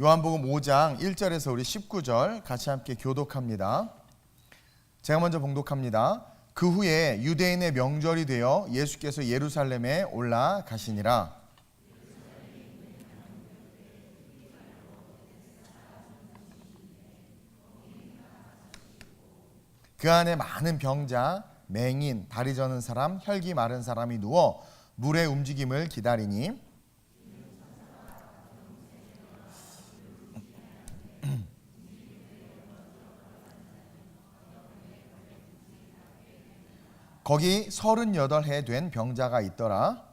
요한복음 5장 1절에서 우리 19절 같이 함께 교독합니다. 제가 먼저 봉독합니다. 그 후에 유대인의 명절이 되어 예수께서 예루살렘에 올라가시니라. 그 안에 많은 병자, 맹인, 다리 저는 사람, 혈기 마른 사람이 누워 물의 움직임을 기다리니 거기 38해 된 병자가 있더라.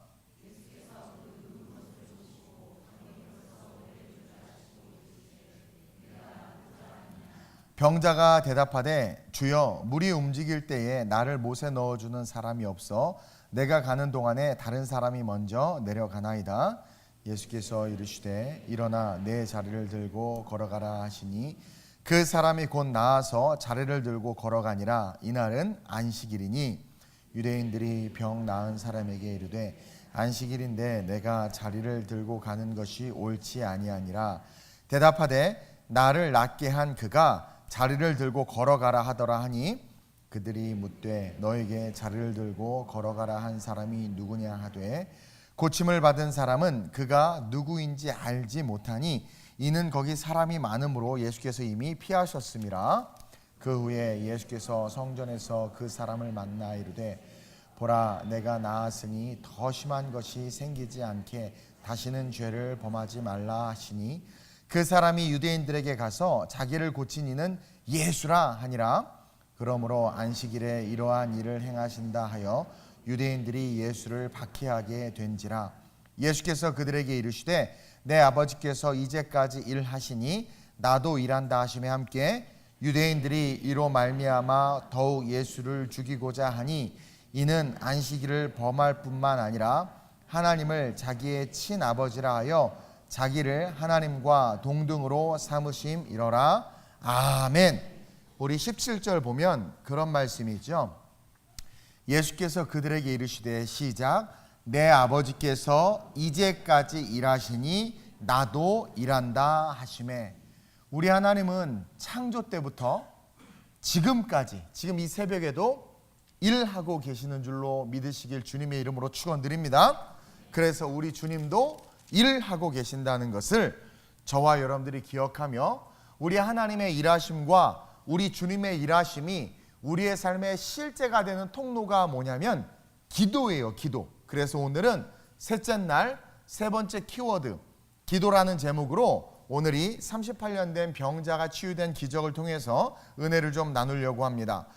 병자가 대답하되 주여 물이 움직일 때에 나를 못에 넣어주는 사람이 없어 내가 가는 동안에 다른 사람이 먼저 내려가나이다. 예수께서 이르시되 일어나 내 자리를 들고 걸어가라 하시니 그 사람이 곧 나아서 자리를 들고 걸어가니라. 이날은 안식일이니 유대인들이 병 나은 사람에게 이르되 안식일인데 내가 자리를 들고 가는 것이 옳지 아니하니라. 대답하되 나를 낫게 한 그가 자리를 들고 걸어가라 하더라 하니 그들이 묻되 너에게 자리를 들고 걸어가라 한 사람이 누구냐 하되 고침을 받은 사람은 그가 누구인지 알지 못하니 이는 거기 사람이 많음으로 예수께서 이미 피하셨음이라. 그 후에 예수께서 성전에서 그 사람을 만나 이르되 보라 내가 나았으니 더 심한 것이 생기지 않게 다시는 죄를 범하지 말라 하시니 그 사람이 유대인들에게 가서 자기를 고친 이는 예수라 하니라. 그러므로 안식일에 이러한 일을 행하신다 하여 유대인들이 예수를 박해하게 된지라. 예수께서 그들에게 이르시되 내 아버지께서 이제까지 일하시니 나도 일한다 하심에 함께 유대인들이 이로 말미암아 더욱 예수를 죽이고자 하니 이는 안식일을 범할 뿐만 아니라 하나님을 자기의 친아버지라 하여 자기를 하나님과 동등으로 삼으심이러라. 아멘. 우리 17절 보면 그런 말씀이 있죠. 예수께서 그들에게 이르시되 시작 내 아버지께서 이제까지 일하시니 나도 일한다 하시매. 우리 하나님은 창조 때부터 지금까지 지금 이 새벽에도 일하고 계시는 줄로 믿으시길 주님의 이름으로 축원드립니다. 그래서 우리 주님도 일하고 계신다는 것을 저와 여러분들이 기억하며 우리 하나님의 일하심과 우리 주님의 일하심이 우리의 삶의 실제가 되는 통로가 뭐냐면 기도예요. 기도. 그래서 오늘은 셋째 날 세 번째 키워드 기도라는 제목으로 오늘이 38년 된 병자가 치유된 기적을 통해서 은혜를 좀 나누려고 합니다.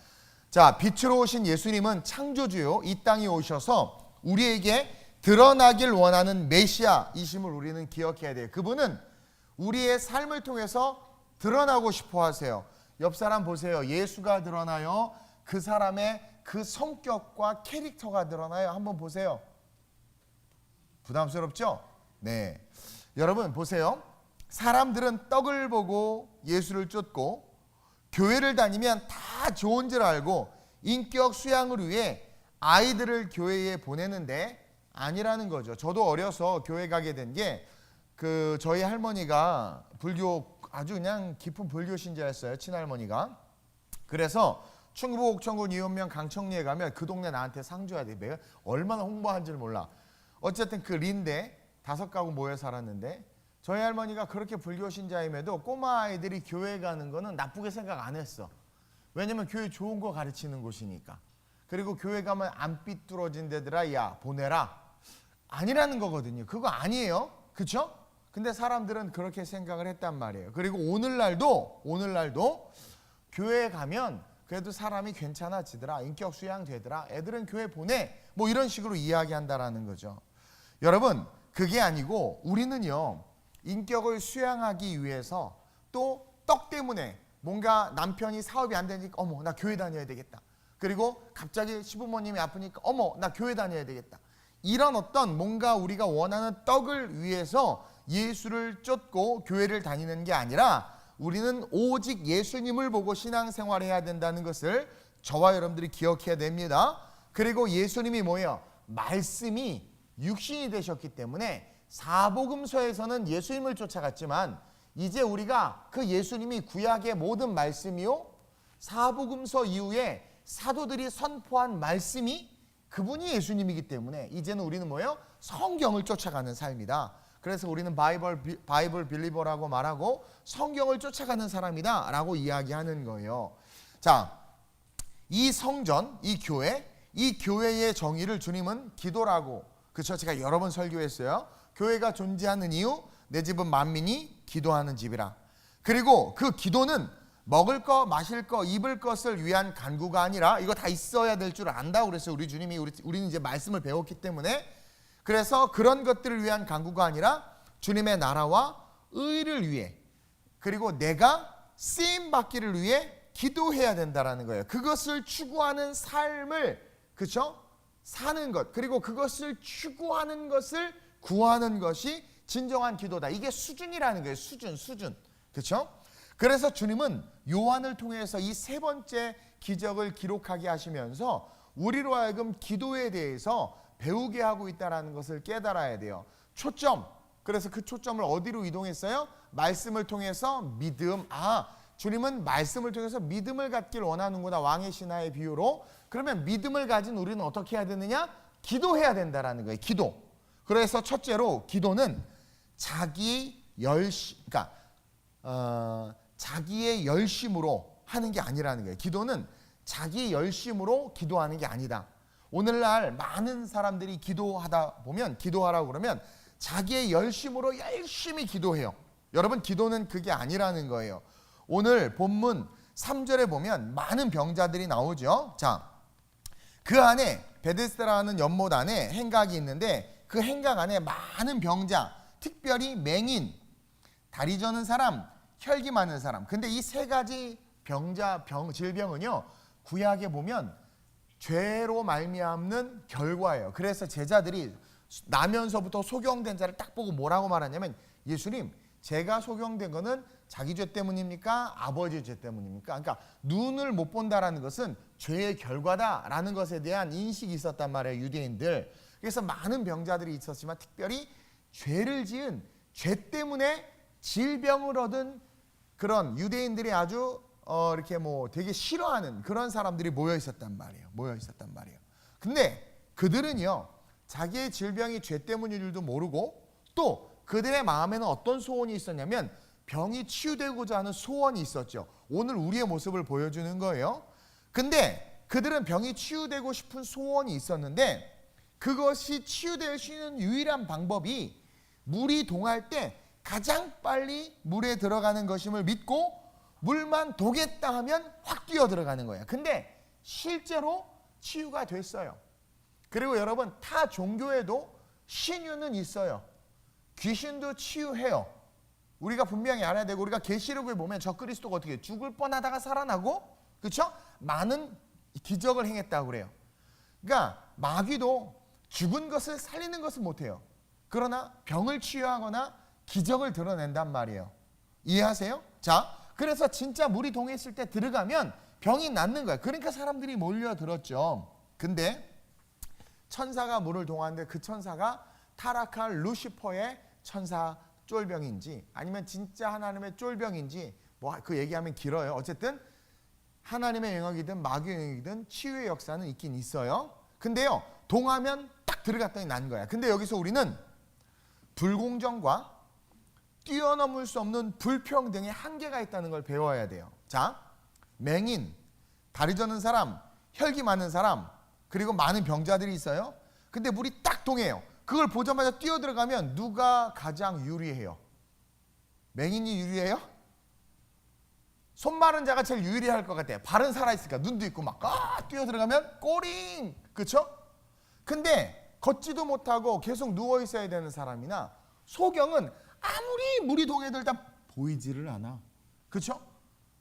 자, 빛으로 오신 예수님은 창조주요. 이 땅에 오셔서 우리에게 드러나길 원하는 메시아이심을 우리는 기억해야 돼요. 그분은 우리의 삶을 통해서 드러나고 싶어 하세요. 옆 사람 보세요. 예수가 드러나요? 그 사람의 그 성격과 캐릭터가 드러나요? 한번 보세요. 부담스럽죠? 네. 여러분 보세요. 사람들은 떡을 보고 예수를 쫓고 교회를 다니면 다 좋은 줄 알고 인격 수양을 위해 아이들을 교회에 보내는데 아니라는 거죠. 저도 어려서 교회 가게 된 게 저희 할머니가 불교 아주 그냥 깊은 불교 신자였어요. 친할머니가. 그래서 충북 옥천군 이원면 강청리에 가면 그 동네 나한테 상 줘야 돼. 내가 얼마나 홍보한지를 몰라. 어쨌든 그 린데 5가구 모여 살았는데 저희 할머니가 그렇게 불교 신자임에도 꼬마 아이들이 교회 가는 거는 나쁘게 생각 안 했어. 왜냐면 교회 좋은 거 가르치는 곳이니까. 그리고 교회 가면 안 삐뚤어진 데들아 야 보내라. 아니라는 거거든요. 그거 아니에요. 그렇죠? 근데 사람들은 그렇게 생각을 했단 말이에요. 그리고 오늘날도 교회에 가면 그래도 사람이 괜찮아지더라. 인격 수양 되더라. 애들은 교회 보내. 뭐 이런 식으로 이야기한다라는 거죠. 여러분 그게 아니고 우리는요. 인격을 수양하기 위해서 또 떡 때문에 뭔가 남편이 사업이 안 되니까 어머 나 교회 다녀야 되겠다. 그리고 갑자기 시부모님이 아프니까 어머 나 교회 다녀야 되겠다. 이런 어떤 뭔가 우리가 원하는 떡을 위해서 예수를 쫓고 교회를 다니는 게 아니라 우리는 오직 예수님을 보고 신앙생활을 해야 된다는 것을 저와 여러분들이 기억해야 됩니다. 그리고 예수님이 뭐예요? 말씀이 육신이 되셨기 때문에 사복음서에서는 예수님을 쫓아갔지만 이제 우리가 그 예수님이 구약의 모든 말씀이요 사복음서 이후에 사도들이 선포한 말씀이 그분이 예수님이기 때문에 이제는 우리는 뭐예요? 성경을 쫓아가는 삶이다. 그래서 우리는 바이블 빌리버라고 말하고 성경을 쫓아가는 사람이다 라고 이야기하는 거예요. 자, 이 성전, 이 교회의 정의를 주님은 기도라고, 그렇죠? 제가 여러 번 설교했어요. 교회가 존재하는 이유, 내 집은 만민이 기도하는 집이라. 그리고 그 기도는 먹을 거, 마실 거, 입을 것을 위한 간구가 아니라 이거 다 있어야 될 줄 안다고 그랬어요. 우리 주님이 우리는 이제 말씀을 배웠기 때문에. 그래서 그런 것들을 위한 간구가 아니라 주님의 나라와 의를 위해, 그리고 내가 쓰임 받기를 위해 기도해야 된다라는 거예요. 그것을 추구하는 삶을, 그렇죠? 사는 것, 그리고 그것을 추구하는 것을 구하는 것이 진정한 기도다. 이게 수준이라는 거예요. 수준. 그렇죠? 그래서 주님은 요한을 통해서 이 세 번째 기적을 기록하게 하시면서 우리로 하여금 기도에 대해서 배우게 하고 있다는 것을 깨달아야 돼요. 초점. 그래서 그 초점을 어디로 이동했어요? 말씀을 통해서 믿음. 주님은 말씀을 통해서 믿음을 갖길 원하는구나. 왕의 신하의 비유로. 그러면 믿음을 가진 우리는 어떻게 해야 되느냐? 기도해야 된다라는 거예요. 기도. 그래서 첫째로 기도는 자기의 열심으로 하는 게 아니라는 거예요. 기도는 자기 열심으로 기도하는 게 아니다. 오늘날 많은 사람들이 기도하라고 그러면 자기의 열심으로 열심히 기도해요. 여러분, 기도는 그게 아니라는 거예요. 오늘 본문 3절에 보면 많은 병자들이 나오죠. 자, 그 안에 베데스다라는 연못 안에 행각이 있는데 그 행각 안에 많은 병자, 특별히 맹인, 다리 저는 사람, 혈기 많은 사람. 근데 이 세 가지 질병은요, 구약에 보면 죄로 말미암는 결과예요. 그래서 제자들이 나면서부터 소경된 자를 딱 보고 뭐라고 말하냐면, 예수님, 제가 소경된 거는 자기 죄 때문입니까? 아버지 죄 때문입니까? 그러니까 눈을 못 본다라는 것은 죄의 결과다라는 것에 대한 인식이 있었단 말이에요, 유대인들. 그래서 많은 병자들이 있었지만 특별히 죄를 지은, 죄 때문에 질병을 얻은 그런 유대인들이 아주 이렇게 되게 싫어하는 그런 사람들이 모여 있었단 말이에요. 근데 그들은요, 자기의 질병이 죄 때문인 줄도 모르고, 또 그들의 마음에는 어떤 소원이 있었냐면 병이 치유되고자 하는 소원이 있었죠. 오늘 우리의 모습을 보여주는 거예요. 근데 그들은 병이 치유되고 싶은 소원이 있었는데, 그것이 치유될 수 있는 유일한 방법이 물이 동할 때 가장 빨리 물에 들어가는 것임을 믿고 물만 도겠다 하면 확 뛰어 들어가는 거예요. 근데 실제로 치유가 됐어요. 그리고 여러분, 타 종교에도 신유는 있어요. 귀신도 치유해요. 우리가 분명히 알아야 되고, 우리가 계시록에 보면 저 그리스도가 어떻게 죽을 뻔하다가 살아나고, 그렇죠? 많은 기적을 행했다고 그래요. 그러니까 마귀도 죽은 것을 살리는 것은 못해요. 그러나 병을 치유하거나 기적을 드러낸단 말이에요. 이해하세요? 자, 그래서 진짜 물이 동했을 때 들어가면 병이 낫는 거예요. 그러니까 사람들이 몰려들었죠. 근데 천사가 물을 동하는데 그 천사가 타락한 루시퍼의 천사 쫄병인지 아니면 진짜 하나님의 쫄병인지 그 얘기하면 길어요. 어쨌든 하나님의 영역이든 마귀의 영역이든 치유의 역사는 있긴 있어요. 근데요, 동하면 딱 들어갔더니 난 거야. 근데 여기서 우리는 불공정과 뛰어넘을 수 없는 불평등의 한계가 있다는 걸 배워야 돼요. 자, 맹인, 다리 저는 사람, 혈기 많은 사람, 그리고 많은 병자들이 있어요. 근데 물이 딱 동해요. 그걸 보자마자 뛰어 들어가면 누가 가장 유리해요? 맹인이 유리해요? 손 마른 자가 제일 유리할 것 같아요. 발은 살아있으니까 눈도 있고 막 뛰어 들어가면 꼬링, 그렇죠? 근데 걷지도 못하고 계속 누워 있어야 되는 사람이나 소경은 아무리 물이 동해들다 보이지를 않아, 그렇죠?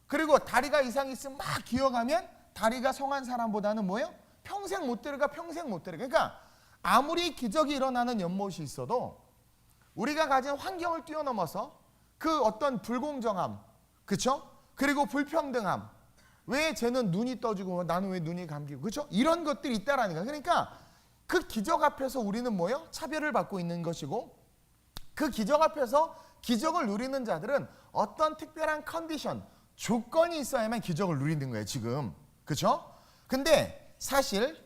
그리고 다리가 이상 있으면 막 기어가면 다리가 성한 사람보다는 뭐예요? 평생 못 들어가. 그러니까 아무리 기적이 일어나는 연못이 있어도 우리가 가진 환경을 뛰어넘어서 그 어떤 불공정함, 그렇죠? 그리고 불평등함, 왜 쟤는 눈이 떠지고 나는 왜 눈이 감기고, 그렇죠? 이런 것들이 있다라는 거야. 그러니까 그 기적 앞에서 우리는 뭐예요? 차별을 받고 있는 것이고, 그 기적 앞에서 기적을 누리는 자들은 어떤 특별한 컨디션, 조건이 있어야만 기적을 누리는 거예요, 지금. 그렇죠? 근데 사실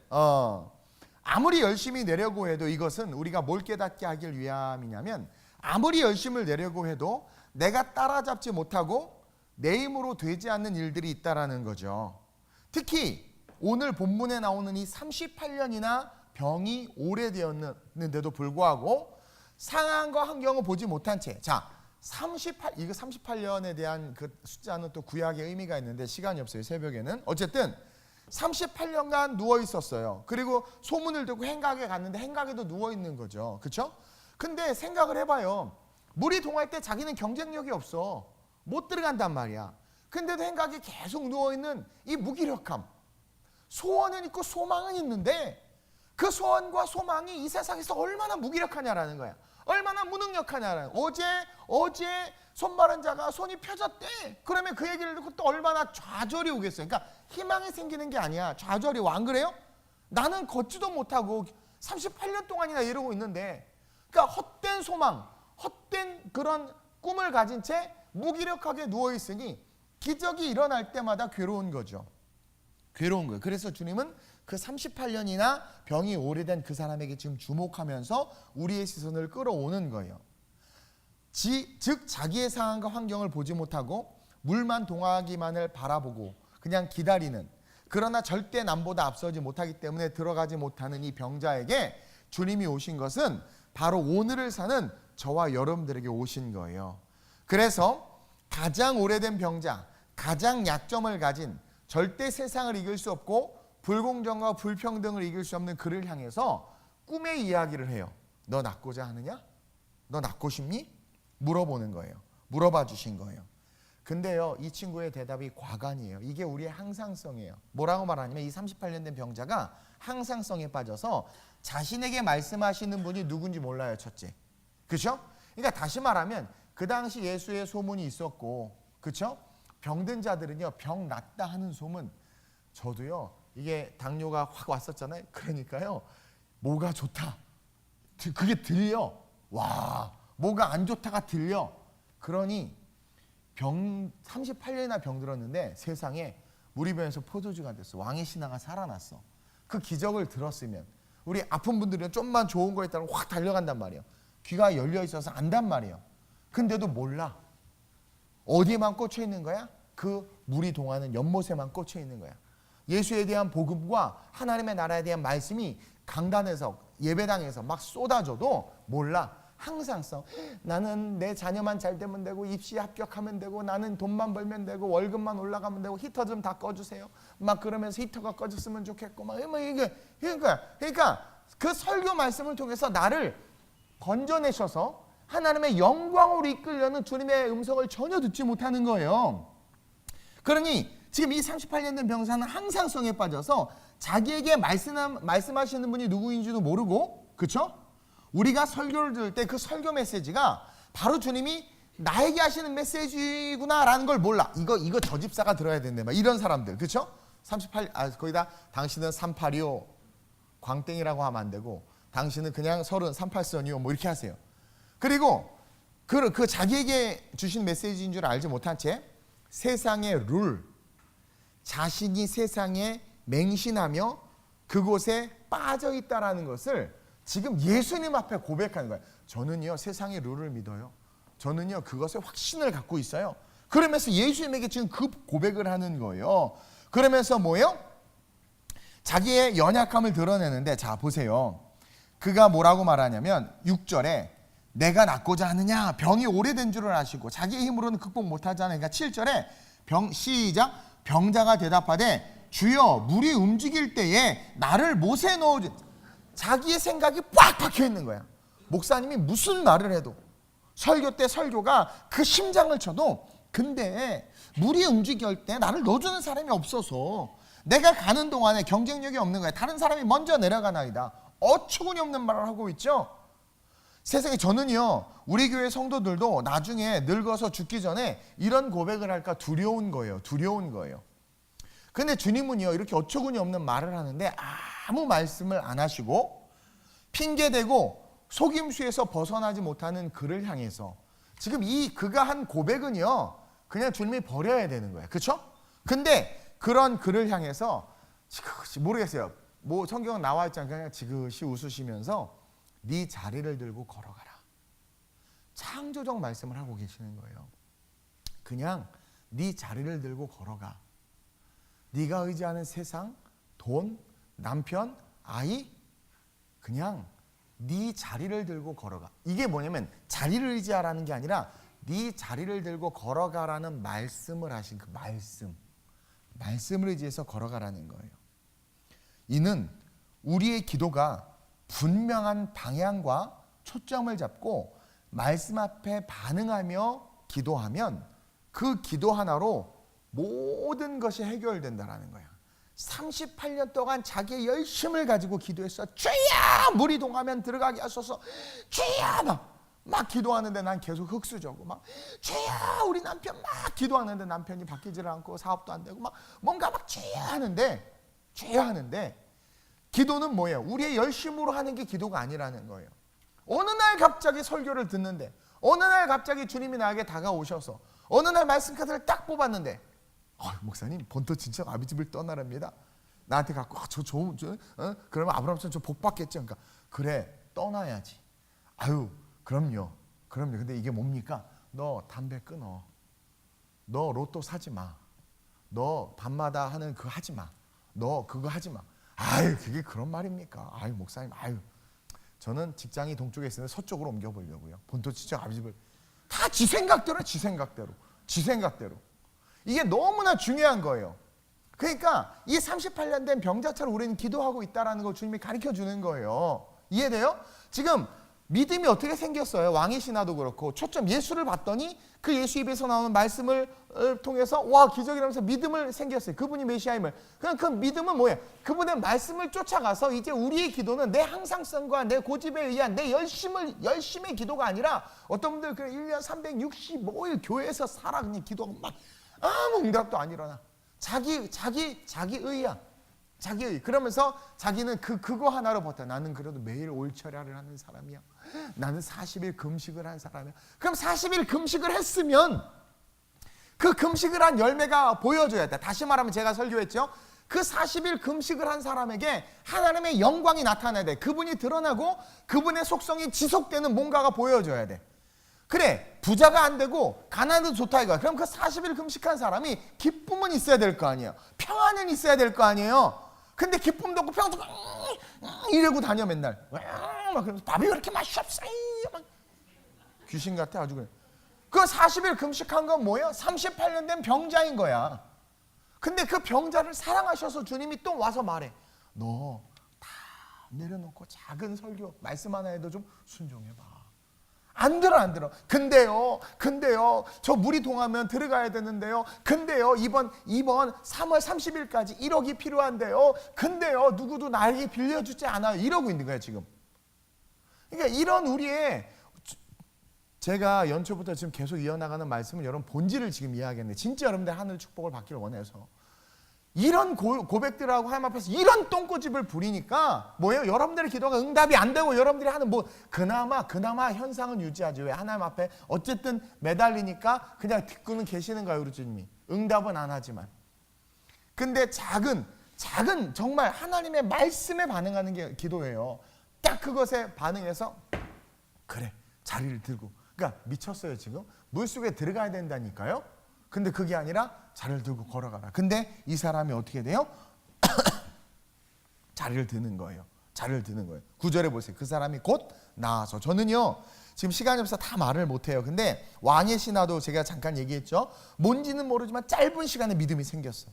아무리 열심히 내려고 해도 이것은 우리가 뭘 깨닫게 하길 위함이냐면, 아무리 열심을 내려고 해도 내가 따라잡지 못하고 내 힘으로 되지 않는 일들이 있다라는 거죠. 특히 오늘 본문에 나오는 이 38년이나 병이 오래되었는데도 불구하고 상황과 환경을 보지 못한 채, 자, 38년에 대한 그 숫자는 또 구약의 의미가 있는데 시간이 없어요, 새벽에는. 어쨌든 38년간 누워 있었어요. 그리고 소문을 듣고 행각에 갔는데 행각에도 누워 있는 거죠. 그렇죠? 근데 생각을 해봐요. 물이 동할 때 자기는 경쟁력이 없어. 못 들어간단 말이야. 근데도 행각에 계속 누워있는 이 무기력함. 소원은 있고 소망은 있는데 그 소원과 소망이 이 세상에서 얼마나 무기력하냐라는 거야. 얼마나 무능력하냐라는 거야. 어제 손 마른 자가 손이 펴졌대. 그러면 그 얘기를 듣고 또 얼마나 좌절이 오겠어요. 그러니까 희망이 생기는 게 아니야. 좌절이 와. 안 그래요? 나는 걷지도 못하고 38년 동안이나 이러고 있는데, 그러니까 헛된 소망, 헛된 그런 꿈을 가진 채 무기력하게 누워있으니 기적이 일어날 때마다 괴로운 거죠. 괴로운 거예요. 그래서 주님은 그 38년이나 병이 오래된 그 사람에게 지금 주목하면서 우리의 시선을 끌어오는 거예요. 즉 자기의 상황과 환경을 보지 못하고 물만 동하기만을 바라보고 그냥 기다리는, 그러나 절대 남보다 앞서지 못하기 때문에 들어가지 못하는 이 병자에게 주님이 오신 것은 바로 오늘을 사는 저와 여러분들에게 오신 거예요. 그래서 가장 오래된 병자, 가장 약점을 가진, 절대 세상을 이길 수 없고 불공정과 불평등을 이길 수 없는 그를 향해서 꿈의 이야기를 해요. 너 낫고자 하느냐? 너 낫고 싶니? 물어보는 거예요. 물어봐 주신 거예요. 근데요, 이 친구의 대답이 과간이에요. 이게 우리의 항상성이에요. 뭐라고 말하냐면 이 38년 된 병자가 항상성에 빠져서 자신에게 말씀하시는 분이 누군지 몰라요, 첫째. 그렇죠? 그러니까 다시 말하면 그 당시 예수의 소문이 있었고, 그렇죠? 병든 자들은요, 병 낫다 하는 소문, 저도요, 이게 당뇨가 확 왔었잖아요. 그러니까요, 뭐가 좋다, 그게 들려. 와, 뭐가 안 좋다가 들려. 그러니 38년이나 병들었는데 세상에 무리병에서 포도주가 됐어. 왕의 신하가 살아났어. 그 기적을 들었으면 우리 아픈 분들은 좀만 좋은 거 있다면 확 달려간단 말이에요. 귀가 열려 있어서 안단 말이에요. 근데도 몰라. 어디에만 꽂혀 있는 거야? 그 물이 동하는 연못에만 꽂혀 있는 거야. 예수에 대한 복음과 하나님의 나라에 대한 말씀이 강단에서, 예배당에서 막 쏟아져도 몰라. 항상성. 나는 내 자녀만 잘 되면 되고, 입시에 합격하면 되고, 나는 돈만 벌면 되고, 월급만 올라가면 되고, 히터 좀 다 꺼주세요. 막 그러면서 히터가 꺼졌으면 좋겠고, 막 이게 그러니까 그 설교 말씀을 통해서 나를 건져내셔서 하나님의 영광으로 이끌려는 주님의 음성을 전혀 듣지 못하는 거예요. 그러니 지금 이 38년 된 병사는 항상성에 빠져서 자기에게 말씀하시는 분이 누구인지도 모르고, 그렇죠? 우리가 설교를 들을 때 그 설교 메시지가 바로 주님이 나에게 하시는 메시지구나라는 걸 몰라. 이거 저 집사가 들어야 된대. 막 이런 사람들, 그렇죠? 거기다 당신은 382호 광땡이라고 하면 안 되고, 당신은 그냥 38선이요 뭐 이렇게 하세요. 그리고 그 자기에게 주신 메시지인 줄 알지 못한 채 세상의 룰, 자신이 세상에 맹신하며 그곳에 빠져 있다라는 것을 지금 예수님 앞에 고백하는 거예요. 저는요, 세상의 룰을 믿어요. 저는요, 그것에 확신을 갖고 있어요. 그러면서 예수님에게 지금 그 고백을 하는 거예요. 그러면서 뭐예요? 자기의 연약함을 드러내는데, 자 보세요. 그가 뭐라고 말하냐면 6절에 내가 낫고자 하느냐? 병이 오래된 줄을 아시고 자기의 힘으로는 극복 못하잖아요. 그러니까 7절에 시작. 병자가 대답하되 주여, 물이 움직일 때에 나를 못에 넣어주. 자기의 생각이 꽉 박혀 있는 거야. 목사님이 무슨 말을 해도, 설교 때 설교가 그 심장을 쳐도, 근데 물이 움직일 때 나를 넣어주는 사람이 없어서 내가 가는 동안에 경쟁력이 없는 거야. 다른 사람이 먼저 내려가나이다. 어처구니 없는 말을 하고 있죠. 세상에, 저는요, 우리 교회 성도들도 나중에 늙어서 죽기 전에 이런 고백을 할까 두려운 거예요. 두려운 거예요. 근데 주님은요, 이렇게 어처구니 없는 말을 하는데 아무 말씀을 안 하시고 핑계대고 속임수에서 벗어나지 못하는 그를 향해서 지금 이 그가 한 고백은요, 그냥 주님이 버려야 되는 거예요. 그렇죠? 근데 그런 그를 향해서 지그시, 모르겠어요. 뭐 성경은 나와 있지 않게 그냥 지그시 웃으시면서 네 자리를 들고 걸어가라. 창조적 말씀을 하고 계시는 거예요. 그냥 네 자리를 들고 걸어가. 네가 의지하는 세상, 돈, 남편, 아이, 그냥 네 자리를 들고 걸어가. 이게 뭐냐면 자리를 의지하라는 게 아니라 네 자리를 들고 걸어가라는 말씀을 하신 그 말씀을 의지해서 걸어가라는 거예요. 이는 우리의 기도가 분명한 방향과 초점을 잡고 말씀 앞에 반응하며 기도하면 그 기도 하나로 모든 것이 해결된다라는 거야. 38년 동안 자기의 열심을 가지고 기도했어. 주야, 물이 동하면 들어가게 하소서. 주야, 막 기도하는데 난 계속 흙수저고, 막 주야, 우리 남편 막 기도하는데 남편이 바뀌지를 않고 사업도 안 되고, 막 뭔가 막 주야 하는데 기도는 뭐예요? 우리의 열심으로 하는 게 기도가 아니라는 거예요. 어느 날 갑자기 설교를 듣는데, 어느 날 갑자기 주님이 나에게 다가오셔서 어느 날 말씀 카드를 딱 뽑았는데, 목사님 본토 친척 아비집을 떠나랍니다. 나한테 갖고 그러면 아브라함처럼 저 복 받겠죠. 그러니까 그래, 떠나야지. 그럼요. 근데 이게 뭡니까? 너 담배 끊어. 너 로또 사지 마. 너 밤마다 하는 그거 하지 마. 너 그거 하지 마. 그게 그런 말입니까? 목사님, 저는 직장이 동쪽에 있으면 서쪽으로 옮겨보려고요. 본토 친척 아비집을. 다 지 생각대로. 이게 너무나 중요한 거예요. 그러니까 이 38년 된 병자처럼 우리는 기도하고 있다는 걸 주님이 가르쳐 주는 거예요. 이해돼요? 지금 믿음이 어떻게 생겼어요? 왕의 신하도 그렇고 초점 예수를 봤더니 그 예수 입에서 나오는 말씀을 통해서 와, 기적이라면서 믿음을 생겼어요. 그분이 메시아임을. 그럼 그 믿음은 뭐예요? 그분의 말씀을 쫓아가서 이제 우리의 기도는 내 항상성과 내 고집에 의한 내 열심의 기도가 아니라, 어떤 분들 그 1년 365일 교회에서 살아 그냥 기도하고 막 아무 응답도 안 일어나. 자기 의야. 자기 의. 그러면서 자기는 그거 하나로 버텨. 나는 그래도 매일 올철야를 하는 사람이야. 나는 40일 금식을 한 사람이야. 그럼 40일 금식을 했으면 그 금식을 한 열매가 보여줘야 돼. 다시 말하면 제가 설교했죠. 그 40일 금식을 한 사람에게 하나님의 영광이 나타나야 돼. 그분이 드러나고 그분의 속성이 지속되는 뭔가가 보여줘야 돼. 그래, 부자가 안 되고 가난도 좋다 이거야. 그럼 그 40일 금식한 사람이 기쁨은 있어야 될 거 아니에요. 평안은 있어야 될 거 아니에요. 근데 기쁨도 없고 평안도 없고 이러고 다녀 맨날. 막 그러면서 밥이 왜 이렇게 맛이 없어요? 막 귀신 같아 아주. 그래. 그 40일 금식한 건 뭐예요? 38년 된 병자인 거야. 근데 그 병자를 사랑하셔서 주님이 또 와서 말해. 너 다 내려놓고 작은 설교 말씀 하나 해도 좀 순종해봐. 안 들어. 근데요, 저 물이 동하면 들어가야 되는데요. 근데요, 이번 3월 30일까지 1억이 필요한데요. 근데요, 누구도 나에게 빌려주지 않아요. 이러고 있는 거야, 지금. 그러니까 이런 우리의, 제가 연초부터 지금 계속 이어나가는 말씀은 여러분 본질을 지금 이야기했는데, 진짜 여러분들 하늘 축복을 받기를 원해서 이런 고백들하고 하나님 앞에서 이런 똥꼬집을 부리니까 뭐예요? 여러분들의 기도가 응답이 안 되고 여러분들이 하는 그나마 현상은 유지하지. 왜? 하나님 앞에 어쨌든 매달리니까 그냥 듣고는 계시는 거예요, 우리 주님이. 응답은 안 하지만. 근데 작은 정말 하나님의 말씀에 반응하는 게 기도예요. 딱 그것에 반응해서 그래, 자리를 들고. 그러니까 미쳤어요, 지금. 물속에 들어가야 된다니까요. 근데 그게 아니라 자리를 들고 걸어가라. 근데 이 사람이 어떻게 돼요? 자리를 드는 거예요. 9절에 보세요. 그 사람이 곧 나와서. 저는요, 지금 시간이 없어서 다 말을 못해요. 근데 왕의 신하도 제가 잠깐 얘기했죠. 뭔지는 모르지만 짧은 시간에 믿음이 생겼어.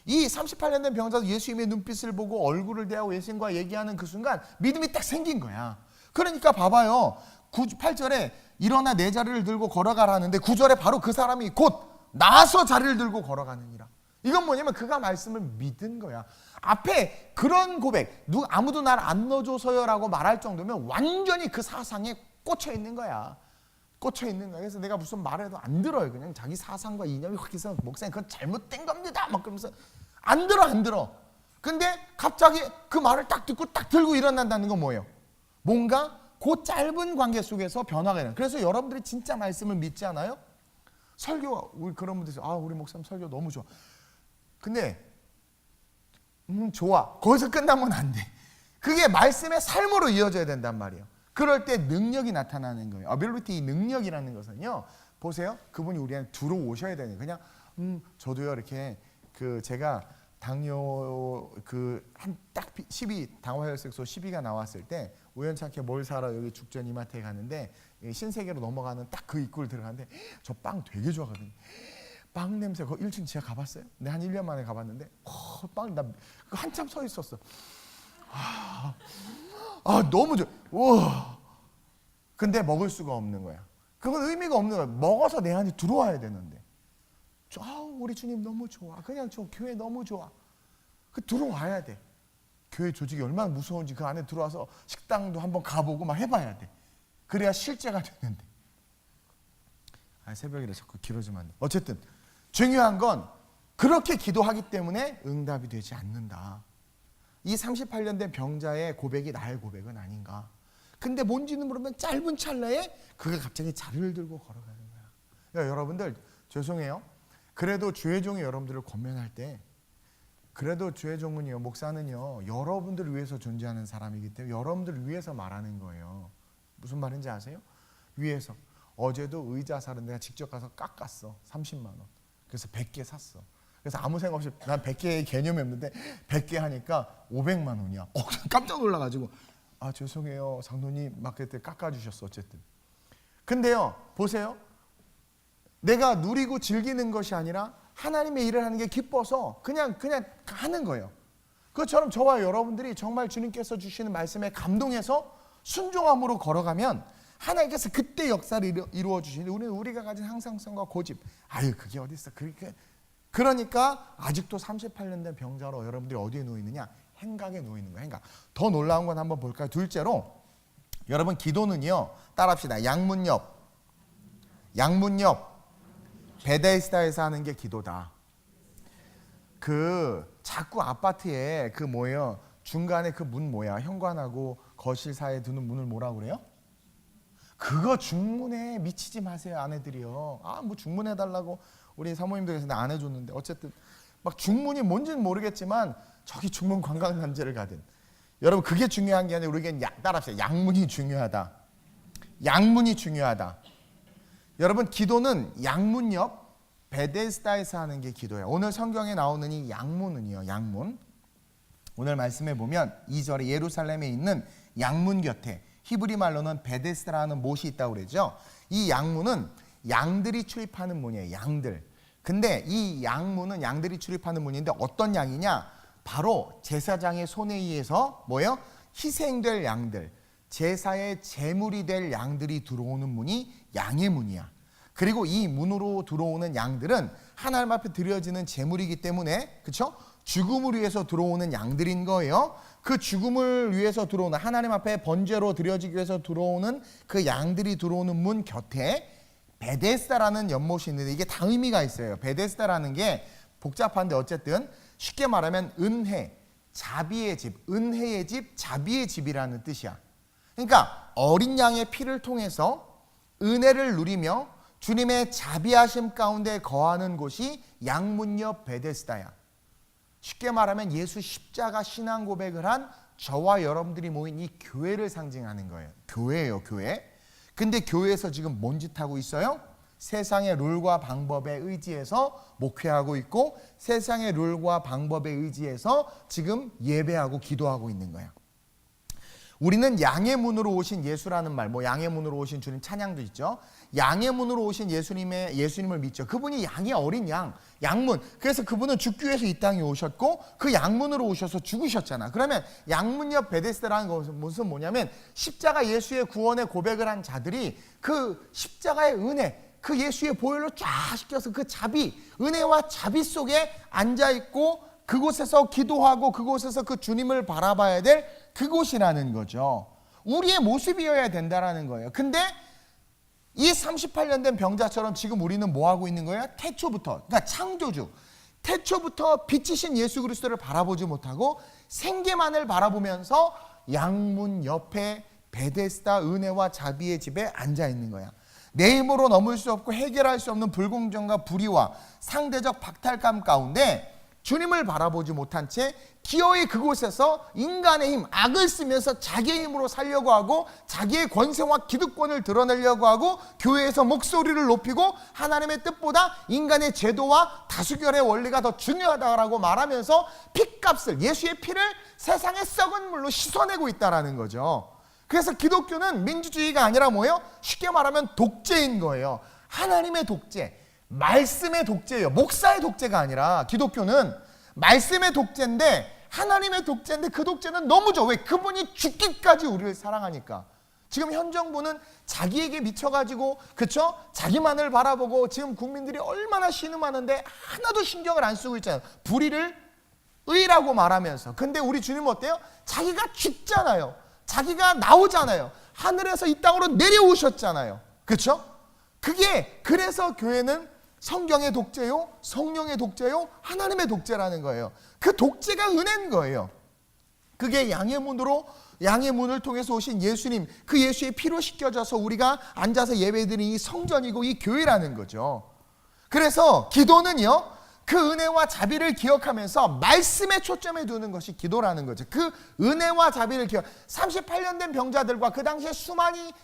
이 38년 된 병자도 예수님의 눈빛을 보고 얼굴을 대하고 예수님과 얘기하는 그 순간 믿음이 딱 생긴 거야. 그러니까 봐봐요. 8절에 일어나 내 자리를 들고 걸어가라는데 9절에 바로 그 사람이 곧 나서 자리를 들고 걸어가느니라. 이건 뭐냐면 그가 말씀을 믿은 거야. 앞에 그런 고백, 아무도 날 안 넣어줘서요라고 말할 정도면 완전히 그 사상에 꽂혀 있는 거야. 그래서 내가 무슨 말해도 안 들어요. 그냥 자기 사상과 이념이 확 있어. 목사님 그건 잘못된 겁니다. 막 그러면서 안 들어. 근데 갑자기 그 말을 딱 듣고 딱 들고 일어난다는 건 뭐예요? 뭔가 그 짧은 관계 속에서 변화가 일어나요. 그래서 여러분들이 진짜 말씀을 믿지 않아요? 설교, 우리 그런 분들 있어요. 우리 목사님 설교 너무 좋아. 근데 좋아. 거기서 끝나면 안 돼. 그게 말씀의 삶으로 이어져야 된단 말이에요. 그럴 때 능력이 나타나는 거예요. 어빌리티, 능력이라는 것은요. 보세요. 그분이 우리한테 들어오셔야 되는 거예요. 그냥 저도요 이렇게 제가 당뇨 딱 12 당화혈색소 12가 나왔을 때 우연찮게 뭘 사러 여기 죽전 이마트에 가는데 신세계로 넘어가는 딱 그 입구를 들어가는데 저 빵 되게 좋아하거든요. 빵 냄새, 그 1층 지하 가봤어요? 네, 한 1년 만에 가봤는데 빵 나 한참 서 있었어. 너무 좋아. 우와. 근데 먹을 수가 없는 거야. 그건 의미가 없는 거야. 먹어서 내 안에 들어와야 되는데. 우리 주님 너무 좋아. 그냥 저 교회 너무 좋아. 들어와야 돼. 교회 조직이 얼마나 무서운지 그 안에 들어와서 식당도 한번 가보고 막 해봐야 돼. 그래야 실제가 되는데. 새벽이라 자꾸 길어지면 안 돼. 어쨌든 중요한 건 그렇게 기도하기 때문에 응답이 되지 않는다. 이 38년 된 병자의 고백이 나의 고백은 아닌가. 근데 뭔지는 모르면 짧은 찰나에 그가 갑자기 자리를 들고 걸어가는 거야. 그러니까 여러분들 죄송해요. 그래도 주의 종이 여러분들을 권면할 때 그래도 주의 종은요, 목사는요, 여러분들을 위해서 존재하는 사람이기 때문에 여러분들을 위해서 말하는 거예요. 무슨 말인지 아세요? 위해서. 어제도 의자 사는 내가 직접 가서 깎았어. 30만 원. 그래서 100개 샀어. 그래서 아무 생각 없이 난 100개의 개념이 없는데 100개 하니까 500만 원이야. 깜짝 놀라가지고 죄송해요. 장로님 마켓 때 깎아주셨어. 어쨌든. 근데요. 보세요. 내가 누리고 즐기는 것이 아니라 하나님의 일을 하는 게 기뻐서 그냥 하는 거예요. 그것처럼 저와 여러분들이 정말 주님께서 주시는 말씀에 감동해서 순종함으로 걸어가면 하나님께서 그때 역사를 이루어 주시는데 우리가 가진 항상성과 고집 그게 어디 있어. 그러니까 아직도 38년 된 병자로 여러분들이 어디에 누워 있느냐? 행각에 누워 있는 거예요. 행각. 더 놀라운 건 한번 볼까요? 둘째로 여러분 기도는요. 따라합시다. 양문 옆 베데스다에서 하는 게 기도다. 자꾸 아파트에 중간에 그 문 현관하고 거실 사이에 두는 문을 뭐라 그래요? 그거 중문에 미치지 마세요, 아내들이요. 뭐 중문해 달라고 우리 사모님들께서 안 해줬는데 어쨌든 막 중문이 뭔지는 모르겠지만 저기 중문 관광단지를 가든 여러분 그게 중요한 게 아니라 우리에겐 따라합시다. 양문이 중요하다. 양문이 중요하다. 여러분 기도는 양문 옆 베데스다에서 하는 게 기도예요. 오늘 성경에 나오는 이 양문은요. 양문. 오늘 말씀해 보면 2절에 예루살렘에 있는 양문 곁에 히브리 말로는 베데스다라는 못이 있다고 그러죠. 이 양문은 양들이 출입하는 문이에요. 양들. 근데 이 양문은 양들이 출입하는 문인데 어떤 양이냐? 바로 제사장의 손에 의해서 희생될 양들, 제사의 제물이 될 양들이 들어오는 문이 양의 문이야. 그리고 이 문으로 들어오는 양들은 하나님 앞에 드려지는 제물이기 때문에 그렇죠? 죽음을 위해서 들어오는 양들인 거예요. 그 죽음을 위해서 들어오는 하나님 앞에 번제로 드려지기 위해서 들어오는 그 양들이 들어오는 문 곁에 베데스다라는 연못이 있는데 이게 다 의미가 있어요. 베데스다라는 게 복잡한데 어쨌든 쉽게 말하면 은혜, 자비의 집, 은혜의 집, 자비의 집이라는 뜻이야. 그러니까 어린 양의 피를 통해서 은혜를 누리며 주님의 자비하심 가운데 거하는 곳이 양문 옆 베데스다야. 쉽게 말하면 예수 십자가 신앙 고백을 한 저와 여러분들이 모인 이 교회를 상징하는 거예요. 교회예요, 교회. 근데 교회에서 지금 뭔 짓 하고 있어요? 세상의 룰과 방법에 의지해서 목회하고 있고 세상의 룰과 방법에 의지해서 지금 예배하고 기도하고 있는 거야. 우리는 양의 문으로 오신 예수라는 말, 양의 문으로 오신 주님 찬양도 있죠. 양의 문으로 오신 예수님을 믿죠. 그분이 양의 어린 양, 양문. 그래서 그분은 죽기 위해서 이 땅에 오셨고 그 양문으로 오셔서 죽으셨잖아. 그러면 양문 옆 베데스다라는 것은 뭐냐면 십자가 예수의 구원의 고백을 한 자들이 그 십자가의 은혜, 그 예수의 보혈로 쫙 씻겨서 그 자비, 은혜와 자비 속에 앉아있고 그곳에서 기도하고 그곳에서 그 주님을 바라봐야 될 그곳이라는 거죠. 우리의 모습이어야 된다라는 거예요. 근데 이 38년 된 병자처럼 지금 우리는 뭐 하고 있는 거예요? 태초부터, 그러니까 창조주, 태초부터 빛이신 예수 그리스도를 바라보지 못하고 생계만을 바라보면서 양문 옆에 베데스다 은혜와 자비의 집에 앉아 있는 거야. 내 힘으로 넘을 수 없고 해결할 수 없는 불공정과 불의와 상대적 박탈감 가운데 주님을 바라보지 못한 채 기어이 그곳에서 인간의 힘, 악을 쓰면서 자기의 힘으로 살려고 하고 자기의 권세와 기득권을 드러내려고 하고 교회에서 목소리를 높이고 하나님의 뜻보다 인간의 제도와 다수결의 원리가 더 중요하다고 말하면서 피값을, 예수의 피를 세상의 썩은 물로 씻어내고 있다는 거죠. 그래서 기독교는 민주주의가 아니라 뭐예요? 쉽게 말하면 독재인 거예요. 하나님의 독재, 말씀의 독재예요. 목사의 독재가 아니라 기독교는 말씀의 독재인데 하나님의 독재인데 그 독재는 너무 좋아. 왜? 그분이 죽기까지 우리를 사랑하니까. 지금 현 정부는 자기에게 미쳐가지고 그쵸? 자기만을 바라보고 지금 국민들이 얼마나 신음하는데 하나도 신경을 안 쓰고 있잖아요. 불의를 의라고 말하면서. 근데 우리 주님은 어때요? 자기가 죽잖아요. 자기가 나오잖아요. 하늘에서 이 땅으로 내려오셨잖아요. 그쵸? 그게 그래서 교회는 성경의 독재요, 성령의 독재요, 하나님의 독재라는 거예요. 그 독재가 은혜인 거예요. 그게 양의 문을 통해서 오신 예수님, 그 예수의 피로 씻겨져서 우리가 앉아서 예배드리는 이 성전이고 이 교회라는 거죠. 그래서 기도는요, 그 은혜와 자비를 기억하면서 말씀에 초점에 두는 것이 기도라는 거죠. 그 은혜와 자비를 38년 된 병자들과 그 당시에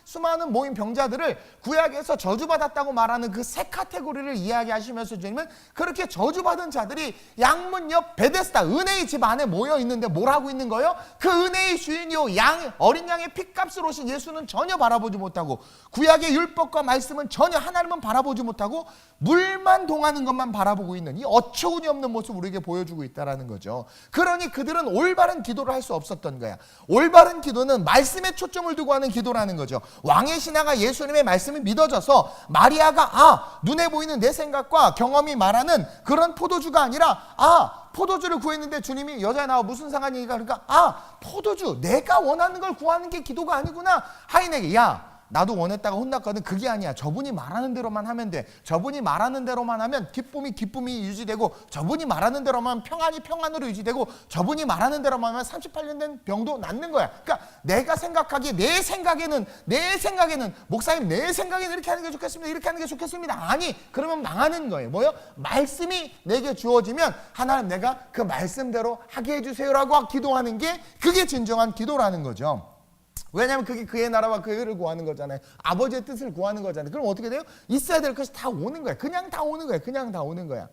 수많은 모인 병자들을 구약에서 저주받았다고 말하는 그 세 카테고리를 이야기하시면서 주님은 그렇게 저주받은 자들이 양문 옆 베데스다 은혜의 집 안에 모여 있는데 뭘 하고 있는 거예요? 그 은혜의 주인이요 어린 양의 피값을 오신 예수는 전혀 바라보지 못하고 구약의 율법과 말씀은 전혀 하나님은 바라보지 못하고 물만 동하는 것만 바라보고 있는 이 어처구니 없는 모습을 우리에게 보여주고 있다는 거죠. 그러니 그들은 올바른 기도를 할 수 없었던 거야. 올바른 기도는 말씀에 초점을 두고 하는 기도라는 거죠. 왕의 신하가 예수님의 말씀을 믿어져서 마리아가 눈에 보이는 내 생각과 경험이 말하는 그런 포도주가 아니라 포도주를 구했는데 주님이 여자야 나와 무슨 상관이니까 그러니까 포도주 내가 원하는 걸 구하는 게 기도가 아니구나. 하인에게 나도 원했다가 혼났거든. 그게 아니야. 저분이 말하는 대로만 하면 돼. 저분이 말하는 대로만 하면 기쁨이 유지되고 저분이 말하는 대로만 하면 평안이 평안으로 유지되고 저분이 말하는 대로만 하면 38년 된 병도 낫는 거야. 그러니까 내가 생각하기에 내 생각에는 목사님 내 생각에는 이렇게 하는 게 좋겠습니다. 이렇게 하는 게 좋겠습니다. 아니 그러면 망하는 거예요. 뭐요? 말씀이 내게 주어지면 하나님 내가 그 말씀대로 하게 해주세요라고 기도하는 게 그게 진정한 기도라는 거죠. 왜냐하면 그게 그의 나라와 그의 의를 구하는 거잖아요. 아버지의 뜻을 구하는 거잖아요. 그럼 어떻게 돼요? 있어야 될 것이 다 오는 거야. 그냥 다 오는 거야.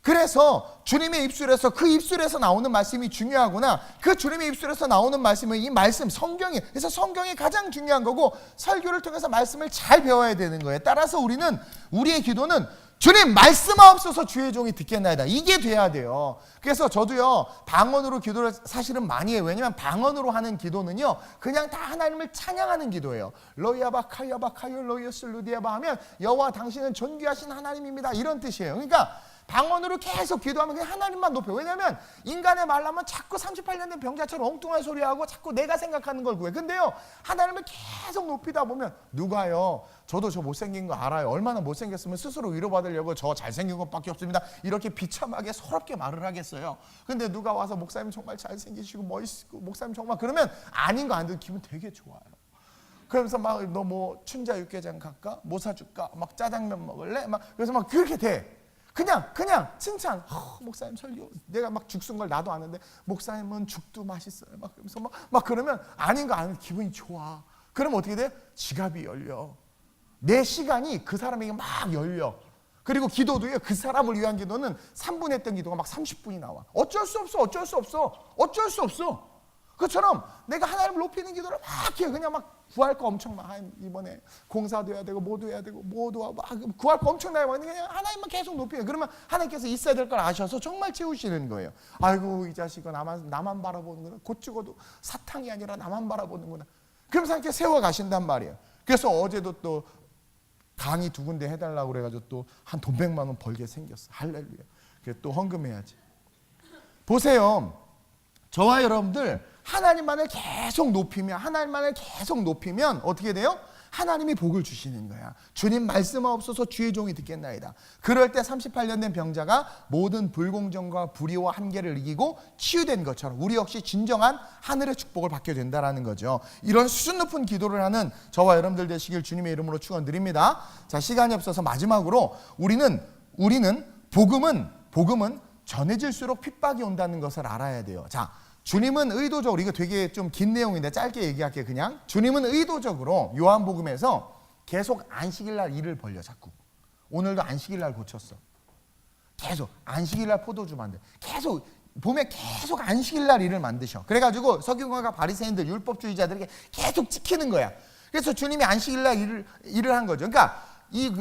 그래서 주님의 입술에서 그 입술에서 나오는 말씀이 중요하구나. 그 주님의 입술에서 나오는 말씀은 이 말씀 성경이 그래서 성경이 가장 중요한 거고 설교를 통해서 말씀을 잘 배워야 되는 거예요. 따라서 우리의 기도는 주님 말씀하옵소서 주의 종이 듣겠나이다. 이게 돼야 돼요. 그래서 저도요 방언으로 기도를 사실은 많이 해요. 왜냐하면 방언으로 하는 기도는요 그냥 다 하나님을 찬양하는 기도예요. 로이아바 카이아바 카이오 로이어스 루디아바 하면 여호와 당신은 존귀하신 하나님입니다 이런 뜻이에요. 그러니까 방언으로 계속 기도하면 그냥 하나님만 높여요. 왜냐하면 인간의 말로 하면 자꾸 38년 된 병자처럼 엉뚱한 소리하고 자꾸 내가 생각하는 걸 구해. 근데요 하나님을 계속 높이다 보면 누가요 저도 저 못생긴 거 알아요. 얼마나 못생겼으면 스스로 위로받으려고 저 잘생긴 것밖에 없습니다 이렇게 비참하게 서럽게 말을 하겠어요. 근데 누가 와서 목사님 정말 잘생기시고 멋있고 목사님 정말 그러면 아닌 거 안 듣고 기분 되게 좋아요. 그러면서 막 너 뭐 춘자 육개장 갈까? 뭐 사줄까? 막 짜장면 먹을래? 막 그래서 막 그렇게 돼. 그냥 칭찬. 목사님 설교 내가 막 죽 쓴 걸 나도 아는데 목사님은 죽도 맛있어요. 막 그러면서 막 그러면 아닌 거 아는 기분이 좋아. 그러면 어떻게 돼? 지갑이 열려. 내 시간이 그 사람에게 막 열려. 그리고 기도도요. 그 사람을 위한 기도는 3분 했던 기도가 막 30분이 나와. 어쩔 수 없어. 그처럼 내가 하나님을 높이는 기도를 막 해요. 그냥 막 구할 거 엄청 많아. 이번에 공사도 해야 되고 뭐도 해야 되고 뭐도 막 구할 거 엄청나게 많은데 그냥 하나님만 계속 높여요. 그러면 하나님께서 있어야 될 걸 아셔서 정말 채우시는 거예요. 아이고 이 자식은 나만 바라보는구나. 곧 죽어도 사탕이 아니라 나만 바라보는구나. 그러면서 이렇게 세워가신단 말이에요. 그래서 어제도 또 강의 2군데 해달라고 그래가지고 또 한 돈 100만 원 벌게 생겼어. 할렐루야. 그래 또 헌금해야지. 보세요. 저와 여러분들 하나님만을 계속 높이면 어떻게 돼요? 하나님이 복을 주시는 거야. 주님 말씀하옵소서 주의 종이 듣겠나이다. 그럴 때 38년 된 병자가 모든 불공정과 불의와 한계를 이기고 치유된 것처럼 우리 역시 진정한 하늘의 축복을 받게 된다는 거죠. 이런 수준 높은 기도를 하는 저와 여러분들 되시길 주님의 이름으로 축원드립니다. 자, 시간이 없어서 마지막으로 우리는 복음은 전해질수록 핍박이 온다는 것을 알아야 돼요. 자, 주님은 의도적으로, 이거 되게 좀 긴 내용인데 짧게 얘기할게요. 그냥 주님은 의도적으로 요한복음에서 계속 안식일날 일을 벌려. 자꾸 오늘도 안식일날 고쳤어. 계속 안식일날 포도주 만들, 계속 보면 계속 안식일날 일을 만드셔. 그래가지고 서기관과 바리새인들 율법주의자들에게 계속 찍히는 거야. 그래서 주님이 안식일날 일을 한 거죠. 그러니까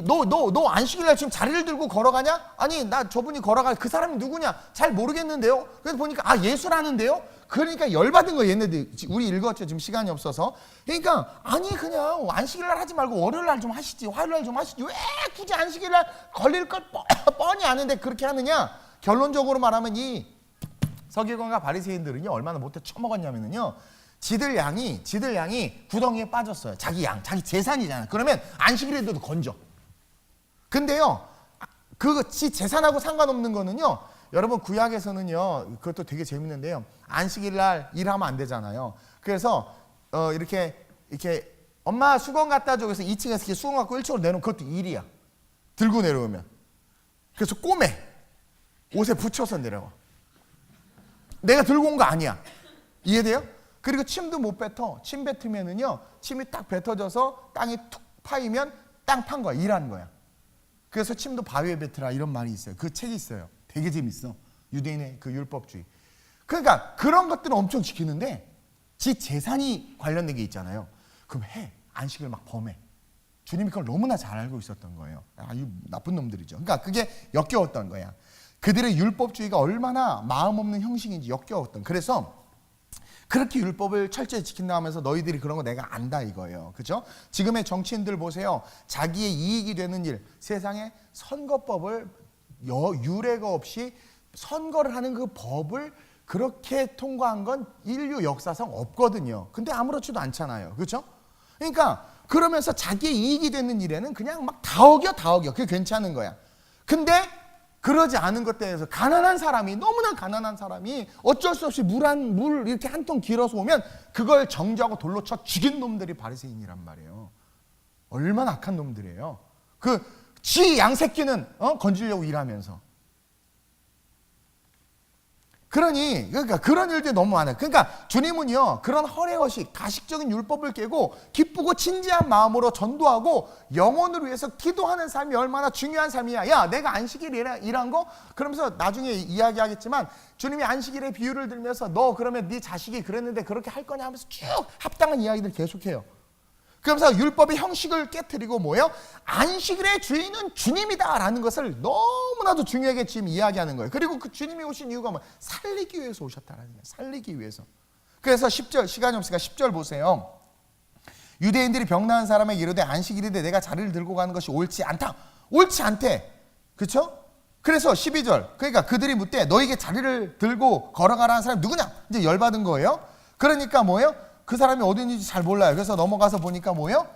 너 안식일날 지금 자리를 들고 걸어가냐? 아니, 나 저분이 걸어가, 그 사람이 누구냐? 잘 모르겠는데요. 그래서 보니까 예수라는데요. 그러니까 열받은 거예요. 얘네들 우리 읽었죠. 지금 시간이 없어서. 그러니까 아니, 그냥 안식일날 하지 말고 월요일날 좀 하시지, 화요일날 좀 하시지, 왜 굳이 안식일날 걸릴 걸 뻔히 아는데 그렇게 하느냐? 결론적으로 말하면 이 서기관과 바리새인들은요, 얼마나 못해 처먹었냐면요, 지들 양이 구덩이에 빠졌어요. 자기 재산이잖아. 그러면 안식일에도 건져. 근데요, 지 재산하고 상관없는 거는요, 여러분 구약에서는요, 그것도 되게 재밌는데요, 안식일날 일하면 안 되잖아요. 그래서 이렇게 엄마 수건 갖다 줘. 그래서 2층에서 이렇게 수건 갖고 1층으로 내놓으면 그것도 일이야. 들고 내려오면. 그래서 꼬매 옷에 붙여서 내려와. 내가 들고 온 거 아니야. 이해돼요? 그리고 침도 못 뱉어. 침 뱉으면은요, 침이 딱 뱉어져서 땅에 툭 파이면 땅 판 거야. 일하는 거야. 그래서 침도 바위에 뱉으라, 이런 말이 있어요. 그 책이 있어요. 되게 재밌어. 유대인의 그 율법주의. 그러니까 그런 것들은 엄청 지키는데 지 재산이 관련된 게 있잖아요. 그럼 안식을 막 범해. 주님이 그걸 너무나 잘 알고 있었던 거예요. 이 나쁜 놈들이죠. 그러니까 그게 역겨웠던 거야. 그들의 율법주의가 얼마나 마음 없는 형식인지 역겨웠던. 그래서 그렇게 율법을 철저히 지킨다 하면서 너희들이 그런 거 내가 안다 이거예요. 그죠? 지금의 정치인들 보세요. 자기의 이익이 되는 일, 세상에 선거법을 유례가 없이 선거를 하는 그 법을 그렇게 통과한 건 인류 역사상 없거든요. 근데 아무렇지도 않잖아요. 그렇죠? 그러니까 그러면서 자기의 이익이 되는 일에는 그냥 막 다 어겨. 그게 괜찮은 거야. 근데 그러지 않은 것에 대해서 너무나 가난한 사람이 어쩔 수 없이 물 이렇게 한 통 길어서 오면 그걸 정죄하고 돌로 쳐 죽인 놈들이 바리새인이란 말이에요. 얼마나 악한 놈들이에요. 지 양새끼는 건지려고 일하면서. 그러니까 그런 일들이 너무 많아요. 그러니까 주님은요, 그런 허례허식, 가식적인 율법을 깨고 기쁘고 진지한 마음으로 전도하고 영혼을 위해서 기도하는 삶이 얼마나 중요한 삶이야. 야, 내가 안식일에 일한 거? 그러면서 나중에 이야기하겠지만 주님이 안식일의 비유를 들면서 너 그러면 네 자식이 그랬는데 그렇게 할 거냐 하면서 쭉 합당한 이야기들 계속해요. 그러면서 율법의 형식을 깨트리고 뭐예요? 안식일의 주인은 주님이다라는 것을 너무나도 중요하게 지금 이야기하는 거예요. 그리고 그 주님이 오신 이유가 뭐? 살리기 위해서 오셨다라는 거예요. 살리기 위해서. 그래서 10절, 시간이 없으니까 10절 보세요. 유대인들이 병나은 사람에게 이르되 안식일인데 내가 자리를 들고 가는 것이 옳지 않다. 옳지 않대. 그렇죠? 그래서 12절. 그러니까 그들이 묻되 너에게 자리를 들고 걸어가라는 사람이 누구냐? 이제 열받은 거예요. 그러니까 뭐예요? 그 사람이 어디 있는지 잘 몰라요. 그래서 넘어가서 보니까 뭐예요?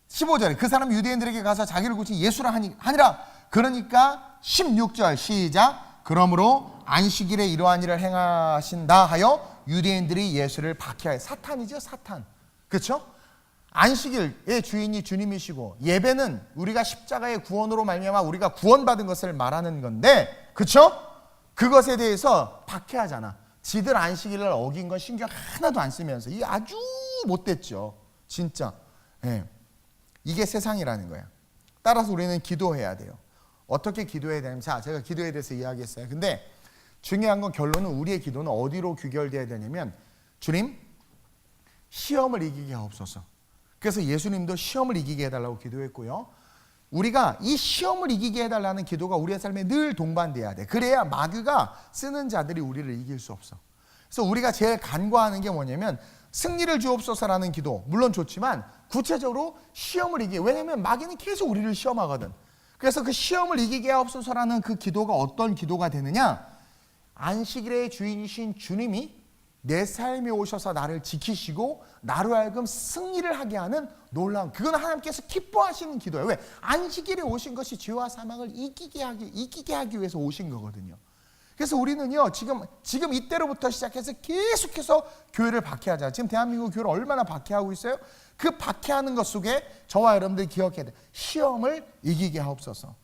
15절에 그 사람이 유대인들에게 가서 자기를 고친 예수라 하니라. 그러니까 16절 시작. 그러므로 안식일에 이러한 일을 행하신다 하여 유대인들이 예수를 박해하여. 사탄이죠, 사탄. 그렇죠? 안식일의 주인이 주님이시고 예배는 우리가 십자가의 구원으로 말미암아 우리가 구원받은 것을 말하는 건데, 그렇죠? 그것에 대해서 박해하잖아. 지들 안식일을 어긴 건 신경 하나도 안 쓰면서. 이게 아주 못됐죠. 진짜. 네. 이게 세상이라는 거야. 따라서 우리는 기도해야 돼요. 어떻게 기도해야 되냐면, 자, 제가 기도에 대해서 이야기했어요. 근데 중요한 건 결론은 우리의 기도는 어디로 귀결돼야 되냐면, 주님, 시험을 이기게 하옵소서. 그래서 예수님도 시험을 이기게 해달라고 기도했고요. 우리가 이 시험을 이기게 해달라는 기도가 우리의 삶에 늘 동반돼야 돼. 그래야 마귀가 쓰는 자들이 우리를 이길 수 없어. 그래서 우리가 제일 간과하는 게 뭐냐면 승리를 주옵소서라는 기도, 물론 좋지만 구체적으로 시험을 이기게. 왜냐하면 마귀는 계속 우리를 시험하거든. 그래서 그 시험을 이기게 하옵소서라는 그 기도가 어떤 기도가 되느냐? 안식일의 주인이신 주님이 내 삶에 오셔서 나를 지키시고 나로 하여금 승리를 하게 하는 놀라운, 그건 하나님께서 기뻐하시는 기도예요. 왜? 안식일에 오신 것이 죄와 사망을 이기게 하기 위해서 오신 거거든요. 그래서 우리는요, 지금 이때로부터 시작해서 계속해서 교회를 박해하자. 지금 대한민국 교회를 얼마나 박해하고 있어요? 그 박해하는 것 속에 저와 여러분들이 기억해야 돼요. 시험을 이기게 하옵소서.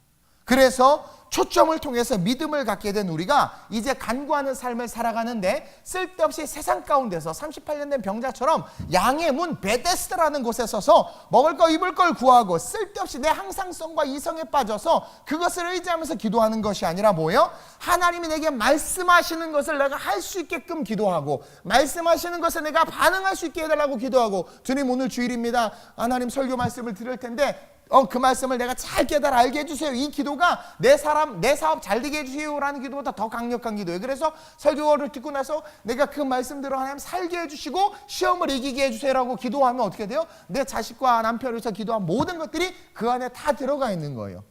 그래서 초점을 통해서 믿음을 갖게 된 우리가 이제 간구하는 삶을 살아가는데, 쓸데없이 세상 가운데서 38년 된 병자처럼 양의 문 베데스다라는 곳에 서서 먹을 거 입을 걸 구하고 쓸데없이 내 항상성과 이성에 빠져서 그것을 의지하면서 기도하는 것이 아니라 뭐예요? 하나님이 내게 말씀하시는 것을 내가 할 수 있게끔 기도하고, 말씀하시는 것에 내가 반응할 수 있게 해달라고 기도하고, 주님 오늘 주일입니다, 하나님 설교 말씀을 들을 텐데 그 말씀을 내가 잘 깨달아 알게 해주세요. 이 기도가 내 사업 잘 되게 해주세요라는 기도보다 더 강력한 기도예요. 그래서 설교를 듣고 나서 내가 그 말씀대로 하나님 살게 해주시고 시험을 이기게 해주세요라고 기도하면 어떻게 돼요? 내 자식과 남편을 위해서 기도한 모든 것들이 그 안에 다 들어가 있는 거예요.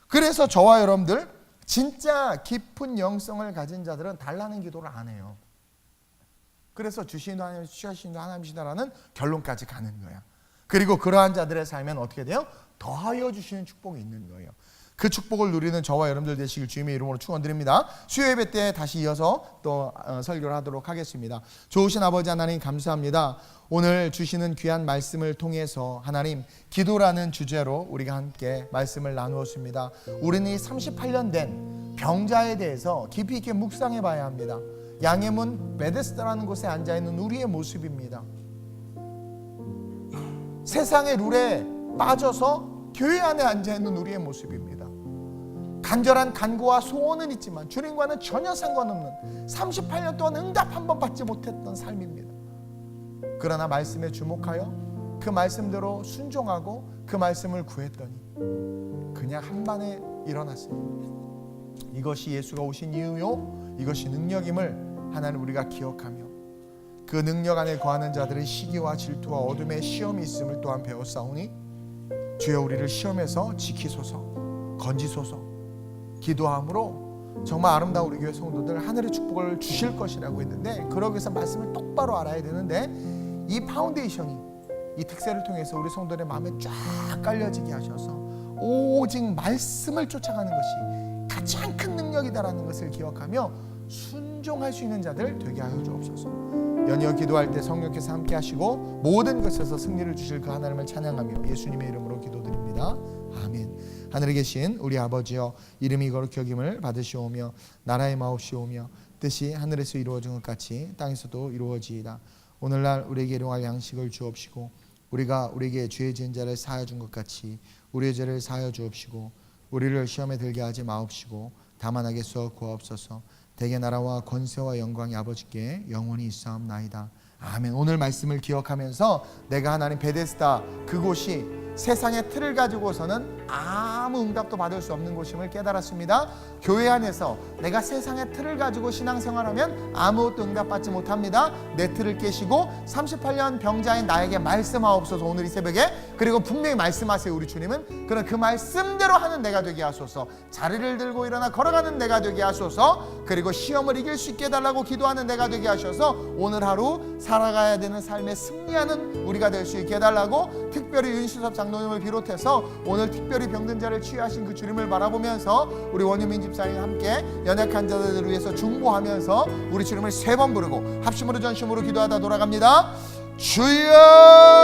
그래서 저와 여러분들 진짜 깊은 영성을 가진 자들은 달라는 기도를 안 해요. 그래서 주시는 하나님, 취하시는 하나님이시다라는 결론까지 가는 거야. 그리고 그러한 자들의 삶엔 어떻게 돼요? 더하여 주시는 축복이 있는 거예요. 그 축복을 누리는 저와 여러분들 되시길 주님의 이름으로 축원드립니다. 수요 예배 때 다시 이어서 또 설교를 하도록 하겠습니다. 좋으신 아버지 하나님 감사합니다. 오늘 주시는 귀한 말씀을 통해서 하나님, 기도라는 주제로 우리가 함께 말씀을 나누었습니다. 우리는 이 38년 된 병자에 대해서 깊이 있게 묵상해 봐야 합니다. 양의 문 베데스다라는 곳에 앉아있는 우리의 모습입니다. 세상의 룰에 빠져서 교회 안에 앉아있는 우리의 모습입니다. 간절한 간구와 소원은 있지만 주님과는 전혀 상관없는 38년 동안 응답 한 번 받지 못했던 삶입니다. 그러나 말씀에 주목하여 그 말씀대로 순종하고 그 말씀을 구했더니 그냥 한반에 일어났어요. 이것이 예수가 오신 이유요, 이것이 능력임을 하나님 우리가 기억하며 그 능력 안에 거하는 자들의 시기와 질투와 어둠의 시험이 있음을 또한 배웠사오니 주여 우리를 시험에서 지키소서, 건지소서 기도함으로 정말 아름다운 우리 교회 성도들 하늘의 축복을 주실 것이라고 했는데, 그러기 위해서 말씀을 똑바로 알아야 되는데 이 파운데이션이 이 특세를 통해서 우리 성도들의 마음에 쫙 깔려지게 하셔서 오직 말씀을 쫓아가는 것이 가장 큰 능력이다라는 것을 기억하며 순종할 수 있는 자들 되게 하여 주옵소서. 연이어 기도할 때 성령께서 함께 하시고 모든 것에서 승리를 주실 그 하나님을 찬양하며 예수님의 이름으로 기도드립니다. 아멘. 하늘에 계신 우리 아버지여, 이름이 거룩히 여김을 받으시오며 나라의 마옵시오며 뜻이 하늘에서 이루어진 것 같이 땅에서도 이루어지이다. 오늘날 우리에게 일용할 양식을 주옵시고 우리가 우리에게 죄 지은 자를 사하여 준 것 같이 우리의 죄를 사하여 주옵시고 우리를 시험에 들게 하지 마옵시고 다만 하게서 구하옵소서. 대개 나라와 권세와 영광이 아버지께 영원히 있사옵나이다. 아멘. 오늘 말씀을 기억하면서 내가 하나님 베데스다, 그곳이 세상의 틀을 가지고서는 아무 응답도 받을 수 없는 곳임을 깨달았습니다. 교회 안에서 내가 세상의 틀을 가지고 신앙생활하면 아무것도 응답받지 못합니다. 내 틀을 깨시고 38년 병자인 나에게 말씀하옵소서. 오늘 이 새벽에 그리고 분명히 말씀하세요. 우리 주님은 그런 그 말씀대로 하는 내가 되게 하소서. 자리를 들고 일어나 걸어가는 내가 되게 하소서. 그리고 시험을 이길 수 있게 해달라고 기도하는 내가 되게 하셔서 오늘 하루 살아가야 되는 삶에 승리하는 우리가 될 수 있게 해달라고, 특별히 윤수섭 장로님을 비롯해서 오늘 특별히 병든 자를 치유하신 그 주님을 바라보면서 우리 원유민 집사님 함께 연약한 자들을 위해서 중보하면서 우리 주님을 3번 부르고 합심으로 전심으로 기도하다 돌아갑니다. 주여